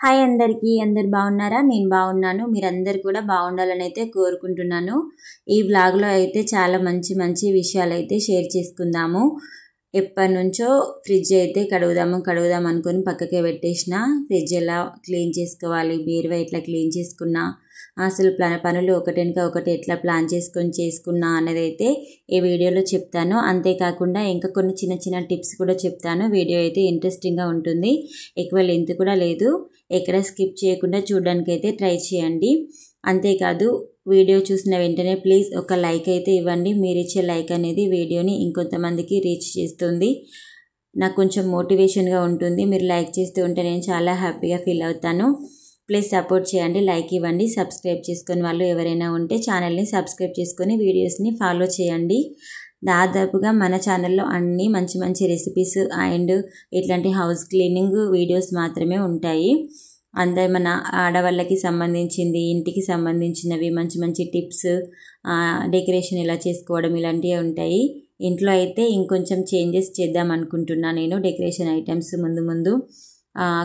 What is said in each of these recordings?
Hi అందరికీ, అందరు బాగున్నారా? నేను బాగున్నాను. మీరందరు కూడా బాగుండాలని అయితే కోరుకుంటున్నాను. ఈ వ్లాగ్లో అయితే చాలా మంచి మంచి విషయాలు అయితే షేర్ చేసుకుందాము. ఎప్పటి నుంచో ఫ్రిడ్జ్ అయితే కడుగుదాం అనుకొని పక్కకే పెట్టేసిన. ఫ్రిడ్జ్ ఎలా క్లీన్ చేసుకోవాలి, బీరువా ఎట్లా క్లీన్ చేసుకున్నా, అసలు పనులు ఒకటెనక ఒకటి ఎట్లా ప్లాన్ చేసుకున్నా అనేది అయితే ఈ వీడియోలో చెప్తాను. అంతేకాకుండా ఇంకా కొన్ని చిన్న చిన్న టిప్స్ కూడా చెప్తాను. వీడియో అయితే ఇంట్రెస్టింగ్గా ఉంటుంది. ఎక్కువ లెంత్ కూడా లేదు. ఎక్కడ స్కిప్ చేయకుండా చూడడానికి అయితే ట్రై చేయండి. అంతేకాదు, వీడియో చూసిన వెంటనే ప్లీజ్ ఒక లైక్ అయితే ఇవ్వండి. మీరు ఇచ్చే లైక్ అనేది వీడియోని ఇంకొంతమందికి రీచ్ చేస్తుంది. నాకు కొంచెం మోటివేషన్గా ఉంటుంది. మీరు లైక్ చేస్తూ ఉంటే నేను చాలా హ్యాపీగా ఫీల్ అవుతాను. ప్లీజ్ సపోర్ట్ చేయండి, లైక్ ఇవ్వండి. సబ్స్క్రైబ్ చేసుకుని వాళ్ళు ఎవరైనా ఉంటే ఛానల్ని సబ్స్క్రైబ్ చేసుకొని వీడియోస్ని ఫాలో చేయండి. దాదాపుగా మన ఛానల్లో అన్నీ మంచి మంచి రెసిపీస్ అండ్ ఇట్లాంటి హౌస్ క్లీనింగ్ వీడియోస్ మాత్రమే ఉంటాయి. అందరు మన ఆడవాళ్ళకి సంబంధించింది, ఇంటికి సంబంధించినవి మంచి మంచి టిప్స్, డెకరేషన్ ఎలా చేసుకోవడం ఇలాంటివి ఉంటాయి. ఇంట్లో అయితే ఇంకొంచెం చేంజెస్ చేద్దాం అనుకుంటున్నా నేను. డెకరేషన్ ఐటమ్స్ ముందు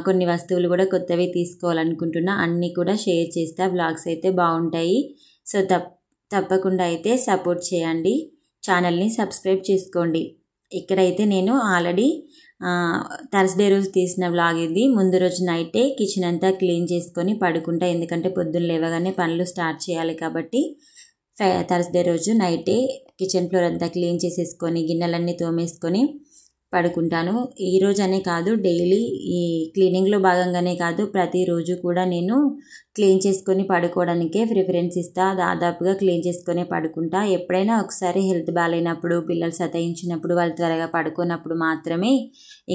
కొన్ని వస్తువులు కూడా కొత్తవి తీసుకోవాలనుకుంటున్నా. అన్నీ కూడా షేర్ చేస్తా. వ్లాగ్స్ అయితే బాగుంటాయి. సో తప్పకుండా అయితే సపోర్ట్ చేయండి. ఛానల్ని సబ్స్క్రైబ్ చేసుకోండి. ఇక్కడైతే నేను ఆల్రెడీ థర్స్డే రోజు తీసిన వ్లాగ్ ఇది. ముందు రోజు నైటే కిచెన్ అంతా క్లీన్ చేసుకొని పడుకుంటా. ఎందుకంటే పొద్దున్న లేవగానే పనులు స్టార్ట్ చేయాలి కాబట్టి థర్స్డే రోజు నైటే కిచెన్ ఫ్లోర్ అంతా క్లీన్ చేసేసుకొని గిన్నెలన్నీ తోమేసుకొని పడుకుంటాను. ఈరోజు అనే కాదు, డైలీ ఈ క్లీనింగ్లో భాగంగానే కాదు, ప్రతిరోజు కూడా నేను క్లీన్ చేసుకొని పడుకోవడానికే ప్రిఫరెన్స్ ఇస్తా. దాదాపుగా క్లీన్ చేసుకొని పడుకుంటా. ఎప్పుడైనా ఒకసారి హెల్త్ బాగాలేనప్పుడు, పిల్లలు సతాయించినప్పుడు, వాళ్ళు త్వరగా పడుకున్నప్పుడు మాత్రమే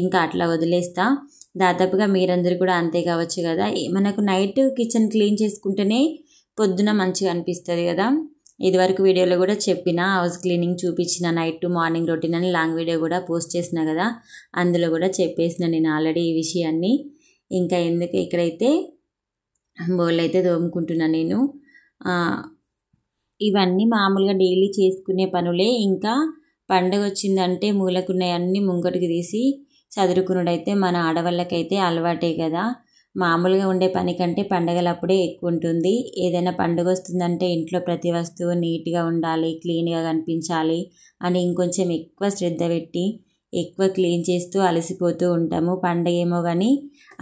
ఇంకా అట్లా వదిలేస్తా. దాదాపుగా మీరందరూ కూడా అంతే కావచ్చు కదా. మనకు నైట్ కిచెన్ క్లీన్ చేసుకుంటేనే పొద్దున మంచిగా అనిపిస్తుంది కదా. ఇదివరకు వీడియోలో కూడా చెప్పిన, హౌస్ క్లీనింగ్ చూపించిన నైట్ టు మార్నింగ్ రొటీన్ అని లాంగ్ వీడియో కూడా పోస్ట్ చేసిన కదా. అందులో కూడా చెప్పేసిన నేను ఆల్రెడీ ఈ విషయాన్ని. ఇంకా ఎందుకు ఇక్కడైతే బౌల్ అయితే తోముకుంటున్నాను నేను. ఇవన్నీ మామూలుగా డైలీ చేసుకునే పనులే. ఇంకా పండగ వచ్చిందంటే మూలకున్నాయి అన్నీ ముంగటికి తీసి చదురుకునుడైతే మన ఆడవాళ్ళకైతే అలవాటే కదా. మామూలుగా ఉండే పని కంటే పండగలప్పుడే ఎక్కువ ఉంటుంది. ఏదైనా పండుగ వస్తుందంటే ఇంట్లో ప్రతి వస్తువు నీట్గా ఉండాలి, క్లీన్గా కనిపించాలి అని ఇంకొంచెం ఎక్కువ శ్రద్ధ పెట్టి ఎక్కువ క్లీన్ చేస్తూ అలసిపోతూ ఉంటాము. పండగ ఏమో కానీ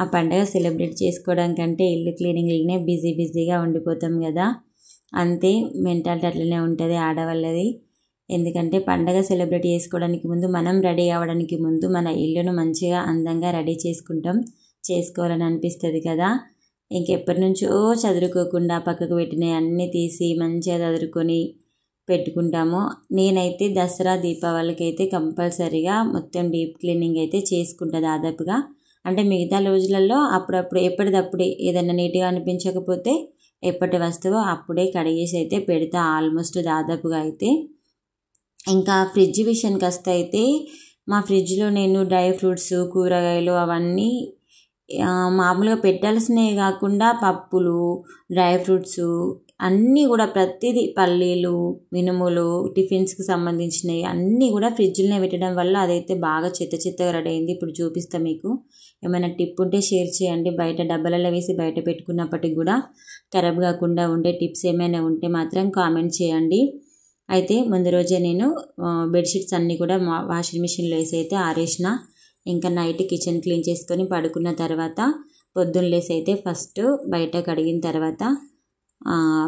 ఆ పండగ సెలబ్రేట్ చేసుకోవడం కంటే ఇల్లు క్లీనింగ్లోనే బిజీగా ఉండిపోతాం కదా. అంతే, మెంటాలిటీ అట్లనే ఉంటుంది ఆడవాళ్ళది. ఎందుకంటే పండగ సెలబ్రేట్ చేసుకోవడానికి ముందు, మనం రెడీ అవ్వడానికి ముందు మన ఇల్లును మంచిగా అందంగా రెడీ చేసుకోవాలని అనిపిస్తుంది కదా. ఇంకెప్పటి నుంచో చదువుకోకుండా పక్కకు పెట్టినవి అన్నీ తీసి మంచిగా చదువుకొని పెట్టుకుంటాము. నేనైతే దసరా దీపావళికి అయితే కంపల్సరీగా మొత్తం డీప్ క్లీనింగ్ అయితే చేసుకుంటా దాదాపుగా. అంటే మిగతా రోజులలో అప్పుడప్పుడు ఎప్పటిదప్పుడే ఏదైనా నీట్గా అనిపించకపోతే ఎప్పటి వస్తువు అప్పుడే కడిగేసి అయితే పెడతా ఆల్మోస్ట్ దాదాపుగా అయితే. ఇంకా ఫ్రిడ్జ్ విషయానికి వస్తే అయితే మా ఫ్రిడ్జ్లో నేను డ్రై ఫ్రూట్స్, కూరగాయలు అవన్నీ మామూలుగా పెట్టాల్సినవి కాకుండా పప్పులు, డ్రై ఫ్రూట్స్ అన్నీ కూడా ప్రతిదీ, పల్లీలు, మినుములు, టిఫిన్స్కి సంబంధించినవి అన్నీ కూడా ఫ్రిడ్జ్లోనే పెట్టడం వల్ల అదైతే బాగా చెత్తగా రెడీ అయింది. ఇప్పుడు చూపిస్తా మీకు. ఏమైనా టిప్ ఉంటే షేర్ చేయండి. బయట డబ్బాలలో వేసి బయట పెట్టుకున్నప్పటికి కూడా ఖరాబ్ కాకుండా ఉండే టిప్స్ ఏమైనా ఉంటే మాత్రం కామెంట్ చేయండి. అయితే ముందు రోజే నేను బెడ్షీట్స్ అన్నీ కూడా వాషింగ్ మిషన్లో వేసి అయితే ఆరేసిన. ఇంకా నైట్ కిచెన్ క్లీన్ చేసుకొని పడుకున్న తర్వాత పొద్దున్న లేసి అయితే ఫస్ట్ బయట కడిగిన తర్వాత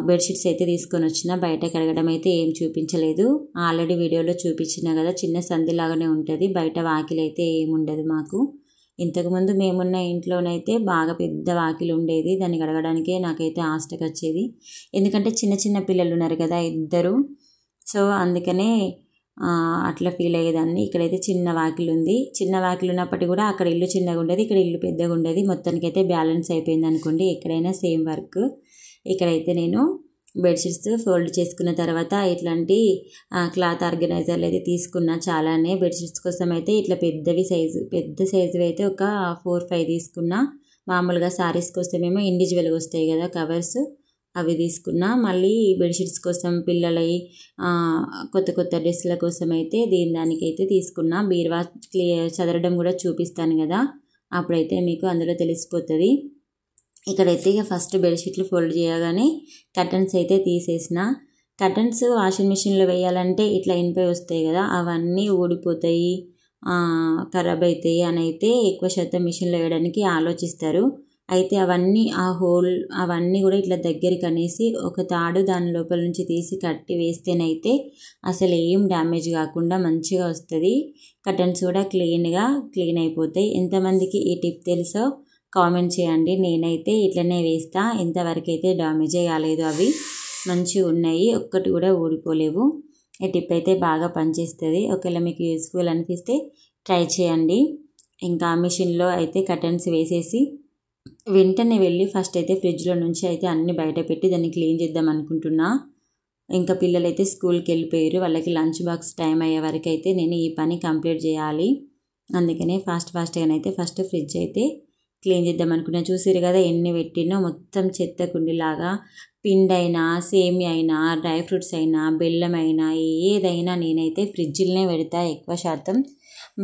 బెడ్షీట్స్ అయితే తీసుకొని వచ్చిన. బయట కడగడం అయితే ఏం చూపించలేదు, ఆల్రెడీ వీడియోలో చూపించిన కదా. చిన్న సందిలాగానే ఉంటుంది, బయట వాకిలి అయితే ఏముండదు మాకు. ఇంతకుముందు మేమున్న ఇంట్లోనైతే బాగా పెద్ద వాకిలి ఉండేది. దాన్ని కడగడానికే నాకైతే ఆస్టక్ వచ్చేది. ఎందుకంటే చిన్న పిల్లలు ఉన్నారు కదా, ఇద్దరు. సో అందుకనే అట్లా ఫీల్ అయ్యేదాన్ని. ఇక్కడైతే చిన్న వాకిలి ఉంది. చిన్న వాకిలి ఉన్నప్పటికీ కూడా అక్కడ ఇల్లు చిన్నగా ఉండేది, ఇక్కడ ఇల్లు పెద్దగా ఉండేది. మొత్తానికి అయితే బ్యాలెన్స్ అయిపోయింది అనుకోండి. ఎక్కడైనా సేమ్ వర్క్. ఇక్కడైతే నేను బెడ్షీట్స్ ఫోల్డ్ చేసుకున్న తర్వాత ఇట్లాంటి క్లాత్ ఆర్గనైజర్లు అయితే తీసుకున్నా చాలానే. బెడ్షీట్స్ కోసం అయితే ఇట్లా పెద్ద సైజు అయితే ఒక 4-5 తీసుకున్నా. మామూలుగా శారీస్ కోసమేమో ఇండివిజువల్గా వస్తాయి కదా కవర్స్, అవి తీసుకున్నా. మళ్ళీ బెడ్షీట్స్ కోసం, పిల్లలవి కొత్త డ్రెస్సుల కోసం అయితే దానికైతే తీసుకున్నా. బీరువా చదరడం కూడా చూపిస్తాను కదా, అప్పుడైతే మీకు అందులో తెలిసిపోతుంది. ఇక్కడైతే ఇక ఫస్ట్ బెడ్షీట్లు ఫోల్డ్ చేయగానే కర్టన్స్ అయితే తీసేసిన. కర్టన్స్ వాషింగ్ మిషన్లో వేయాలంటే ఇట్లా ఇనిపై వస్తాయి కదా, అవన్నీ ఊడిపోతాయి, ఖరాబ్ అవుతాయి అని అయితే ఎక్కువ శాతం మిషన్లో వేయడానికి ఆలోచిస్తారు. అయితే అవన్నీ కూడా ఇట్లా దగ్గరికి అనేసి ఒక తాడు దాని లోపల నుంచి తీసి కట్టి వేస్తేనైతే అసలు ఏం డ్యామేజ్ కాకుండా మంచిగా వస్తుంది. కర్టన్స్ కూడా క్లీన్ అయిపోతాయి. ఎంతమందికి ఈ టిప్ తెలుసో కామెంట్ చేయండి. నేనైతే ఇట్లనే వేస్తా, ఇంతవరకు అయితే డ్యామేజే కాలేదు, అవి మంచిగా ఉన్నాయి, ఒక్కటి కూడా ఊడిపోలేవు. ఈ టిప్ అయితే బాగా పనిచేస్తుంది. ఒకవేళ మీకు యూస్ఫుల్ అనిపిస్తే ట్రై చేయండి. ఇంకా మిషన్లో అయితే కర్టన్స్ వేసేసి వెంటనే వెళ్ళి ఫస్ట్ అయితే ఫ్రిడ్జ్లో నుంచి అయితే అన్నీ బయట పెట్టి దాన్ని క్లీన్ చేద్దాం అనుకుంటున్నా. ఇంకా పిల్లలైతే స్కూల్కి వెళ్ళిపోయారు, వాళ్ళకి లంచ్ బాక్స్ టైం అయ్యే వరకు అయితే నేను ఈ పని కంప్లీట్ చేయాలి. అందుకనే ఫాస్ట్గానైతే ఫస్ట్ ఫ్రిడ్జ్ అయితే క్లీన్ చేద్దాం అనుకున్నా. చూసారు కదా ఎన్ని పెట్టినో, మొత్తం చెత్త కుండిలాగా. పిండి అయినా, సేమియా అయినా, డ్రై ఫ్రూట్స్ అయినా, బెల్లం అయినా, ఏదైనా నేనైతే ఫ్రిడ్జ్లోనే పెడతా ఎక్కువ శాతం.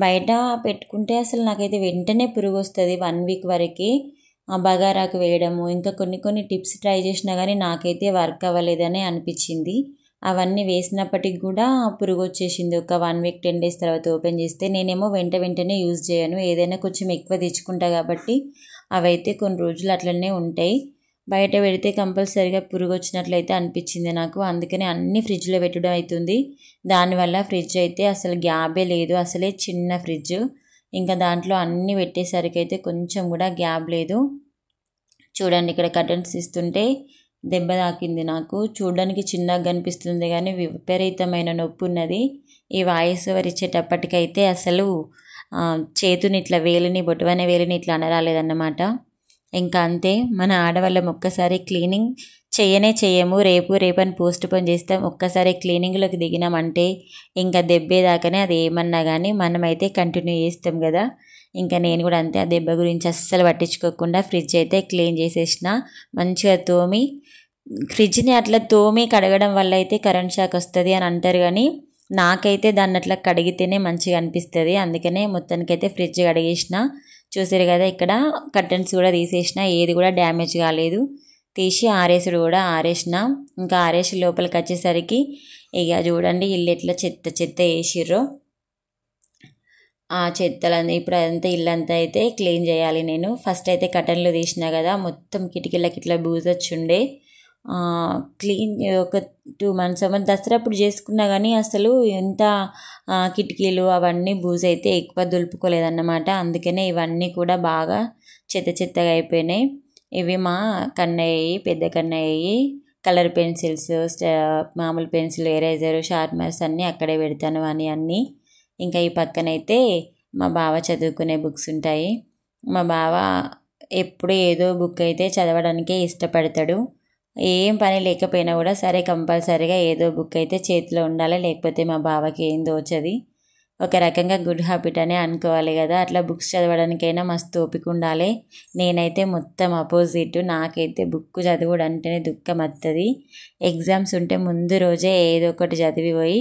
బయట పెట్టుకుంటే అసలు నాకైతే వెంటనే పురుగు వస్తుంది. 1 వీక్ వరకు బగారాకు వేయడము, ఇంకా కొన్ని టిప్స్ ట్రై చేసినా కానీ నాకైతే వర్క్ అవ్వలేదని అనిపించింది. అవన్నీ వేసినప్పటికి కూడా పురుగు వచ్చేసింది. ఒక 1 వీక్ 10 డేస్ తర్వాత ఓపెన్ చేస్తే నేనేమో వెంటనే యూజ్ చేయను, ఏదైనా కొంచెం ఎక్కువ తెచ్చుకుంటా కాబట్టి అవైతే కొన్ని రోజులు అట్లనే ఉంటాయి. బయట పెడితే కంపల్సరీగా పురుగు వచ్చినట్లయితే అనిపించింది నాకు. అందుకని అన్ని ఫ్రిడ్జ్లో పెట్టడం అవుతుంది. దానివల్ల ఫ్రిడ్జ్ అయితే అసలు గ్యాబే లేదు, అసలే చిన్న ఫ్రిడ్జ్. ఇంకా దాంట్లో అన్నీ పెట్టేసరికి అయితే కొంచెం కూడా గ్యాప్ లేదు. చూడండి, ఇక్కడ కర్టన్స్ ఇస్తుంటే దెబ్బ తాకింది నాకు. చూడడానికి చిన్నగా కనిపిస్తుంది కానీ విపరీతమైన నొప్పి ఉన్నది. ఈ వాయిస్ ఓవర్ ఇచ్చేటప్పటికైతే అసలు చేతుని ఇట్లా బొటవనే వేలిని ఇట్లా అనరాలేదన్నమాట. ఇంకా అంతే, మన ఆడవాళ్ళం ఒక్కసారి క్లీనింగ్ చేయము, రేపని పోస్ట్ పోన్ చేస్తాం. ఒక్కసారి క్లీనింగ్లోకి దిగినామంటే ఇంకా దెబ్బేదాకానే అది ఏమన్నా కానీ మనమైతే కంటిన్యూ చేస్తాం కదా. ఇంకా నేను కూడా అంతే, ఆ దెబ్బ గురించి అస్సలు పట్టించుకోకుండా ఫ్రిడ్జ్ అయితే క్లీన్ చేసేసిన. మంచిగా తోమి, ఫ్రిడ్జ్ని అట్లా తోమి కడగడం వల్ల అయితే కరెంట్ షాక్ వస్తుంది అని అంటారు, కానీ నాకైతే దాన్ని అట్లా కడిగితేనే మంచిగా అనిపిస్తుంది. అందుకనే మొత్తానికైతే ఫ్రిడ్జ్ కడిగేసిన. చూసారు కదా, ఇక్కడ కర్టన్స్ కూడా తీసేసిన, ఏది కూడా డ్యామేజ్ కాలేదు. తీసి ఆరేసిన. ఇంకా ఆరేసి లోపలికి వచ్చేసరికి ఇక చూడండి ఇల్లు ఎట్లా చెత్త వేసిర్రో. ఆ చెత్తలన్నీ ఇప్పుడు అదంతా ఇల్లంతా అయితే క్లీన్ చేయాలి నేను. ఫస్ట్ అయితే కర్టన్లు తీసినా కదా, మొత్తం కిటికీలకి ఇట్లా బూజొచ్చుండే. క్లీన్ ఒక 2 months దసరా అప్పుడు చేసుకున్నా కానీ అసలు ఎంత కిటికీలు అవన్నీ బూజు అయితే ఎక్కువ దులుపుకోలేదన్నమాట. అందుకనే ఇవన్నీ కూడా బాగా చెత్తగా అయిపోయినాయి. ఇవి మా పెద్ద కన్నయ్య కలర్ పెన్సిల్స్, మామూలు పెన్సిల్, ఎరేజర్, షార్ప్నర్స్ అన్నీ అక్కడే పెడతాను అన్నీ. ఇంకా ఈ పక్కనైతే మా బావ చదువుకునే బుక్స్ ఉంటాయి. మా బావ ఎప్పుడు ఏదో బుక్ అయితే చదవడానికే ఇష్టపడతాడు. ఏం పని లేకపోయినా కూడా సరే కంపల్సరీగా ఏదో బుక్ అయితే చేతిలో ఉండాలి, లేకపోతే మా బావకి ఏం దోచది. ఒక రకంగా గుడ్ హ్యాబిట్ అనే అనుకోవాలి కదా. అట్లా బుక్స్ చదవడానికైనా మస్తు ఓపిక ఉండాలి. నేనైతే మొత్తం అపోజిట్, నాకైతే బుక్ చదవడం అంటేనే దుఃఖం వస్తుంది. ఎగ్జామ్స్ ఉంటే ముందు రోజే ఏదో ఒకటి చదివిపోయి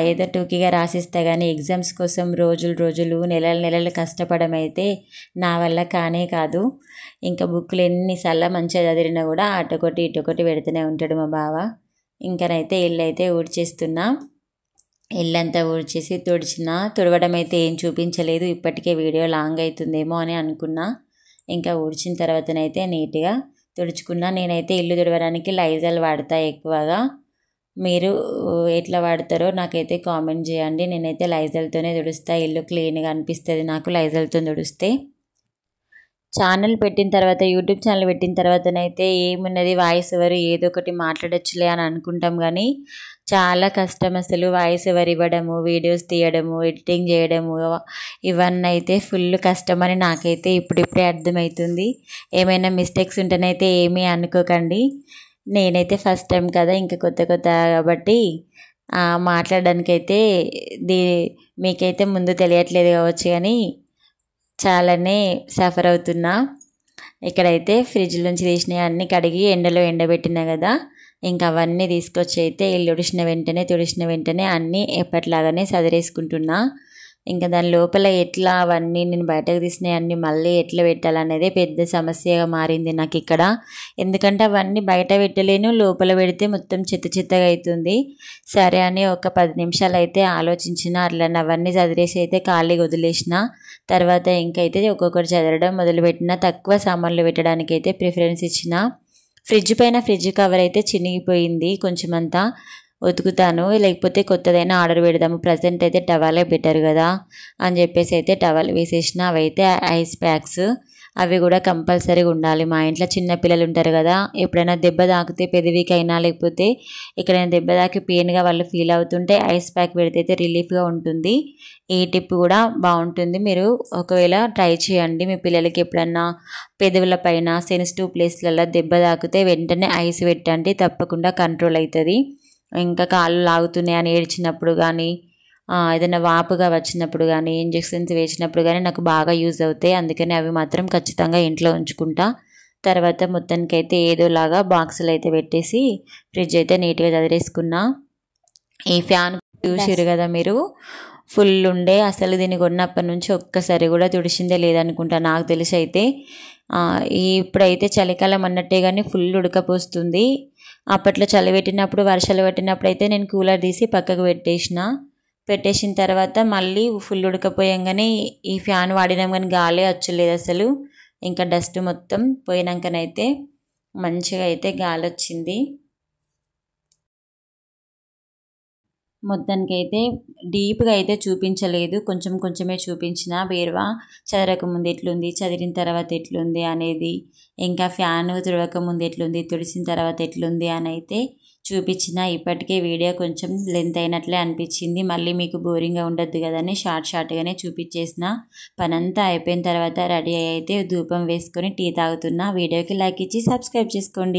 ఏదో టూకీగా రాసిస్తా, కానీ ఎగ్జామ్స్ కోసం రోజులు నెలలు కష్టపడడం అయితే నా వల్ల కానే కాదు. ఇంకా బుక్లు ఎన్నిసార్లు మంచిగా చదివినా కూడా అటొకటి ఇటొకటి పెడుతూనే ఉంటాడు మా బావ. ఇంకనైతే ఇల్లు అయితే ఊడ్చేస్తున్నా. ఇల్లంతా ఊడ్చేసి తుడవడం అయితే ఏం చూపించలేదు, ఇప్పటికే వీడియో లాంగ్ అవుతుందేమో అని అనుకున్నా. ఇంకా ఊడ్చిన తర్వాతనైతే నీట్గా తుడుచుకున్నా. నేనైతే ఇల్లు తుడవడానికి లైజాల్ వాడతా ఎక్కువగా. మీరు ఎట్లా వాడతారో నాకైతే కామెంట్ చేయండి. నేనైతే లైజాల్తోనే తుడుస్తా, ఇల్లు క్లీన్గా అనిపిస్తుంది నాకు లైజాల్తో తుడిస్తే. యూట్యూబ్ ఛానల్ పెట్టిన తర్వాతనైతే ఏమున్నది, వాయిస్ ఓవర్ ఏదో ఒకటి మాట్లాడచ్చులే అని అనుకుంటాం, కానీ చాలా కష్టం అసలు వాయిస్ ఓవర్ ఇవ్వడము, వీడియోస్ తీయడము, ఎడిటింగ్ చేయడము, ఇవన్నీ అయితే ఫుల్ కష్టమని నాకైతే ఇప్పుడిప్పుడే అర్థమవుతుంది. ఏమైనా మిస్టేక్స్ ఉంటేనైతే ఏమీ అనుకోకండి. నేనైతే ఫస్ట్ టైం కదా, ఇంకా కొత్త కాబట్టి మాట్లాడడానికైతే మీకైతే ముందు తెలియట్లేదు కావచ్చు, కానీ చాలానే సఫర్ అవుతున్నా. ఇక్కడైతే ఫ్రిడ్జ్ నుంచి తీసినవి అన్నీ కడిగి ఎండలో ఎండబెట్టినా కదా, ఇంకా అవన్నీ తీసుకొచ్చి అయితే ఇల్లు తుడిచిన వెంటనే అన్నీ ఎప్పటిలాగానే సదిరేసుకుంటున్నా. ఇంకా దాని లోపల ఎట్లా అవన్నీ నేను బయటకు తీసినవి అన్నీ మళ్ళీ ఎట్లా పెట్టాలనేదే పెద్ద సమస్యగా మారింది నాకు ఇక్కడ. ఎందుకంటే అవన్నీ బయట పెట్టలేను, లోపల పెడితే మొత్తం చెత్త చెత్తగా అవుతుంది. సరే అని ఒక 10 నిమిషాలు అయితే ఆలోచించిన, అట్లా అవన్నీ చదివేసి అయితే ఖాళీగా వదిలేసిన. తర్వాత ఇంకైతే ఒక్కొక్కటి చదవడం మొదలుపెట్టిన. తక్కువ సామాన్లు పెట్టడానికి అయితే ప్రిఫరెన్స్ ఇచ్చిన. ఫ్రిడ్జ్ కవర్ అయితే చినిగిపోయింది, కొంచెం అంతా ఉతుకుతాను, లేకపోతే కొత్తదైనా ఆర్డర్ పెడదాము, ప్రజెంట్ అయితే టవలే బెటర్ కదా అని చెప్పేసి అయితే టవల్ వేసేసిన. అవైతే ఐస్ ప్యాక్స్, అవి కూడా కంపల్సరీగా ఉండాలి. మా ఇంట్లో చిన్న పిల్లలు ఉంటారు కదా, ఎప్పుడైనా దెబ్బ తాకితే పెదవికైనా లేకపోతే ఎక్కడైనా దెబ్బ తాకి పెయిన్గా వాళ్ళు ఫీల్ అవుతుంటే ఐస్ ప్యాక్ పెడితే అయితే రిలీఫ్గా ఉంటుంది. ఈ టిప్ కూడా బాగుంటుంది, మీరు ఒకవేళ ట్రై చేయండి. మీ పిల్లలకి ఎప్పుడన్నా పెదవుల పైన సెన్సిటివ్ ప్లేస్లలో దెబ్బ తాకితే వెంటనే ఐస్ పెట్టండి, తప్పకుండా కంట్రోల్ అవుతుంది. ఇంకా కాళ్ళు లాగుతున్నాయి అని ఏడ్చినప్పుడు కానీ, ఏదైనా వాపుగా వచ్చినప్పుడు కానీ, ఇంజెక్షన్స్ వేసినప్పుడు కానీ నాకు బాగా యూజ్ అవుతాయి. అందుకని అవి మాత్రం ఖచ్చితంగా ఇంట్లో ఉంచుకుంటా. తర్వాత మొత్తానికైతే ఏదోలాగా బాక్సులు అయితే పెట్టేసి ఫ్రిడ్జ్ అయితే నీట్గా చదివేసుకున్నా. ఈ ఫ్యాన్ చూసిరు కదా మీరు, ఫుల్ ఉండే, అసలు దీన్ని కొన్నప్పటి నుంచి ఒక్కసారి కూడా తుడిచిందే లేదనుకుంటా నాకు తెలిసి అయితే. ఇప్పుడైతే చలికాలం అన్నట్టే కానీ ఫుల్ ఉడకపోస్తుంది. అప్పట్లో చలి పెట్టినప్పుడు, వర్షాలు పెట్టినప్పుడు అయితే నేను కూలర్ తీసి పక్కకు పెట్టేసిన తర్వాత మళ్ళీ ఫుల్ ఉడకపోయాంగానే ఈ ఫ్యాన్ వాడినాం కానీ గాలే వచ్చలేదు అసలు. ఇంకా డస్ట్ మొత్తం పోయినాకనైతే మంచిగా అయితే గాలి వచ్చింది. మొత్తానికైతే డీప్గా అయితే చూపించలేదు, కొంచెం కొంచెమే చూపించిన. బేరువా చదరకముందు ఎట్లుంది, చదివిన తర్వాత ఎట్లుంది అనేది, ఇంకా ఫ్యాన్ తుడవకముందు ఎట్లుంది, తుడిసిన తర్వాత ఎట్లుంది అని అయితే చూపించిన. ఇప్పటికే వీడియో కొంచెం లెంత్ అయినట్లే అనిపించింది, మళ్ళీ మీకు బోరింగ్గా ఉండద్దు కదని షార్ట్గానే చూపించేసిన. పనంతా అయిపోయిన తర్వాత రెడీ అయితే ధూపం వేసుకొని టీ తాగుతున్నా. వీడియోకి లైక్ ఇచ్చి సబ్స్క్రైబ్ చేసుకోండి.